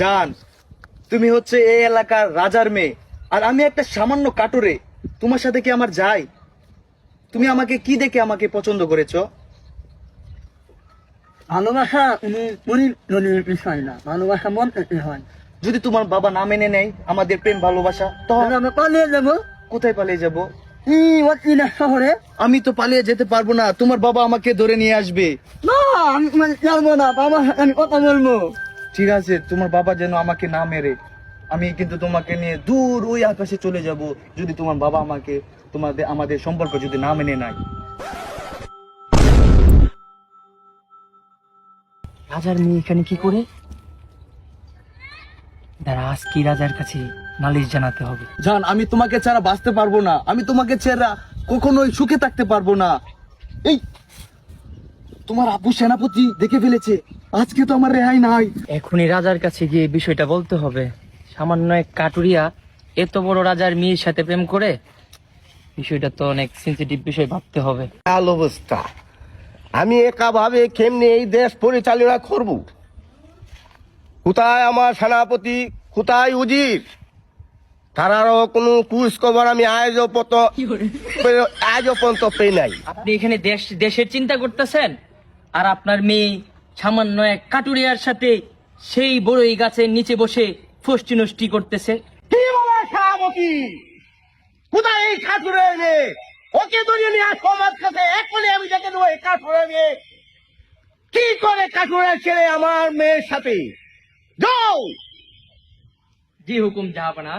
জান, তুমি হচ্ছে এই এলাকার রাজার মেয়ে, আর আমি একটা সামান্য কাটুরে। তোমার সাথে কি আমার যায়? তুমি আমাকে কি দেখে আমাকে পছন্দ করেছো? ভালোবাসা মনের বিষয় না, ভালোবাসা মন থেকে হয়। যদি তোমার বাবা না মেনে নেয় আমাদের প্রেম ভালোবাসা, তখন আমি পালিয়ে যাবো কোথায় পালিয়ে যাব? অচিনা শহরে। আমি তো পালিয়ে যেতে পারবো না, তোমার বাবা আমাকে ধরে নিয়ে আসবে। না, আমি যাবো না, বাবার সাথে আমি কথা বলবো। ঠিক আছে, তোমার বাবা যেন আমাকে না মেরে। আমি কিন্তু তোমাকে নিয়ে দূর ওই আকাশে চলে যাব, যদি তোমার বাবা আমাকে আমাদের সম্পর্ক যদি না মেনে নেয়। রাজার মেয়ে এখানে কি করে? দাঁড়া, আজকে রাজার কাছে নালিশ জানাতে হবে। জান, আমি তোমাকে ছাড়া বাঁচতে পারবো না, আমি তোমাকে ছাড়া কখনোই সুখে থাকতে পারবো না। এই তোমার আব্বু সেনাপতি দেখে ফেলেছে, আজকে তো আমার রেহাই নাই। এখনই রাজার কাছে গিয়ে বিষয়টা বলতে হবে। সামান্য এক কাটুরিয়া এত বড় রাজার মেয়ের সাথে প্রেম করে, বিষয়টা তো অনেক সেন্সিটিভ বিষয়, ভাবতে হবে। হাল অবস্থা, আমি একা ভাবে কেমনে এই দেশ পরিচালনা করব? কোথায় আমার সেনাপতি, কোথায় উজির? তারারও কোনো কুচ খবর আমি আজও পর্যন্ত পেয়ে নাই। আপনি এখানে দেশের চিন্তা করতেছেন, আর আপনার মেয়ে সামান্য এক কাটুরিয়ার সাথে সেই বড়ই গাছের নিচে বসে ফষ্টি নষ্টি করতেছে। কি বলে সেনাপতি? কোথায় এই কাঠুরে মেয়ে? ওকে ধরে নিয়ে আসো আমার কাছে, এখনই আমি দেখে দেবো এই কাঠুরে মেয়ে কি করে কাঠুরে ছেড়ে আমার মেয়ের সাথে। যাও। জি হুকুম জাহাপনা।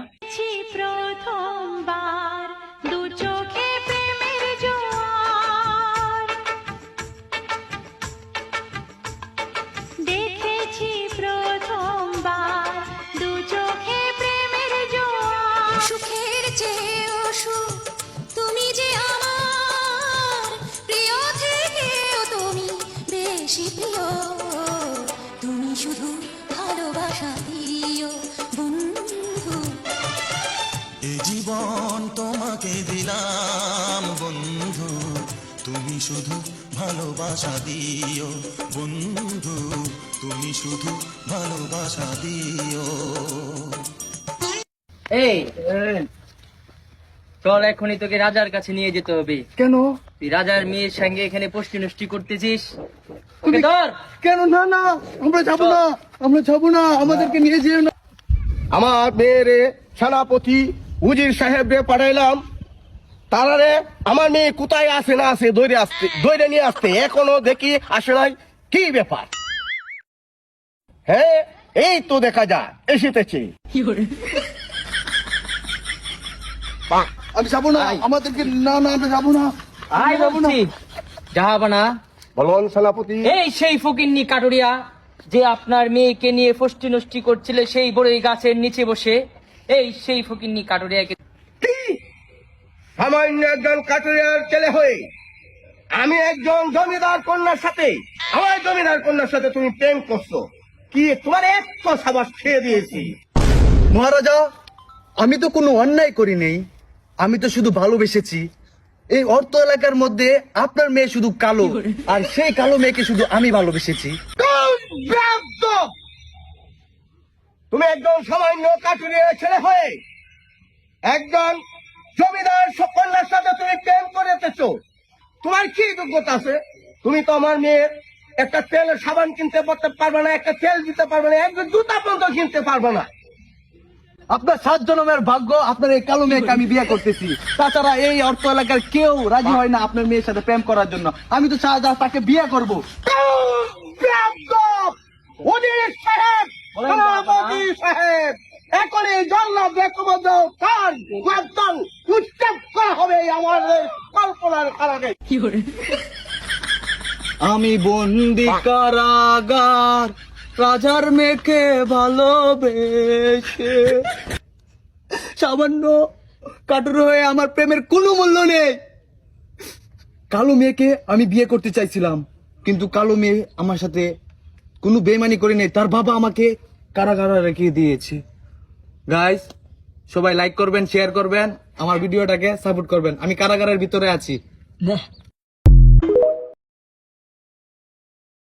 প্রথমবার দু চোখে প্রেমের জোয়ার দেখেছি, প্রথমবার দু চোখে প্রেমের জোয়ার। সুখের চেয়ে অসুখ, তুমি যে আমার প্রিয় থেকেও তুমি বেশি প্রিয়। তুমি শুধু ভালোবাসা দিও বন্ধু। এ জীবন তোমাকে দিলাম বন্ধু, তুমি শুধু ভালোবাসা দিও বন্ধু, তুমি শুধু ভালোবাসা দিও। এই চল, এখনই তোকে রাজার কাছে নিয়ে যেতে হবে। কেন? তুই রাজার মেয়ের সঙ্গে এখানে পোষ্টি নষ্টি করতেছিস। ওকে ধর। কেন? না না, আমরা যাবো না, আমরা যাবো না, আমাদেরকে নিয়ে যেও না। আমার মেয়েরে সেনাপতি উজির সাহেব রে পাঠাইলাম, তারারে আমার মেয়ে কোথায় আসে না আসে ধরে নিয়ে আসতে, এখনো দেখি আসে নাই। কি ব্যাপার? হ্যাঁ, এই তো দেখা যায় এসেতেছে। আমি যাবো না, আমাদেরকে না না, আমরা যাবো না। আয় বলছি জাহাপনা। বলুন সেনাপতি। এই সেই ফকিন্নি কাটুরিয়া যে আপনার মেয়েকে নিয়ে ফষ্টি নষ্টি করছিল সেই বড়ই গাছের নিচে বসে, এই সেই ফকিন্নি কাটুরিয়াকে। সামান্য একজন কাটুরিয়ার ছেলে হয়ে আমি একজন জমিদার কন্যার সাথে, আমার জমিদার কন্যার সাথে তুমি প্রেম করছো? কি তোমার এত সাবাস খেয়ে দিয়েছি? মহারাজা, আমি তো কোনো অন্যায় করি নেই, আমি তো শুধু ভালোবেসেছি। এই অর্থ এলাকার মধ্যে আপনার মেয়ে শুধু কালো, আর সেই কালো মেয়েকে শুধু আমি ভালোবেসেছি। তুমি একজন সামান্য কাটুরিয়ার ছেলে হয়ে একজন জমিদার কন্যার সাথে তুমি প্রেম করেতেছ? তোমার কি যোগ্যতা আছে? তুমি তো আমার মেয়ের একটা তেলের সাবান কিনতে পারবে না, একটা তেল দিতে পারবে না, একজন জুতা পর্যন্ত কিনতে পারবে না। আপনার 7 জন্মের ভাগ্য আপনার এই কালো মেয়েকে আমি বিয়ে করতেছি। তাছাড়া এই অর্থ এলাকার কেউ রাজি হয় না আপনার মেয়ের সাথে প্রেম করার জন্য। আমি তো তাকে বিয়ে করবো। উজির সাহেব, সেনাপতি সাহেব, এখনই জল্লাদ রেকমেন্ডার তার গর্দন উচ্ছেদ করা হবে আমাদের কল্পনার কারণে। আমি বন্দি কারাগার, রাজার মেয়েকে ভালোবেসে। সামান্য কাটুর হয়ে আমার প্রেমের কোনো মূল্য নেই। কালো মেয়েকে আমি বিয়ে করতে চাইছিলাম, কিন্তু কালো মেয়ে আমার সাথে কোনো বেইমানি করে নেই, তার বাবা আমাকে কারাগারে রেখে দিয়েছে। গাইস, সবাই লাইক করবেন, শেয়ার করবেন, আমার ভিডিওটাকে সাপোর্ট করবেন। আমি কারাগারের ভিতরে আছি।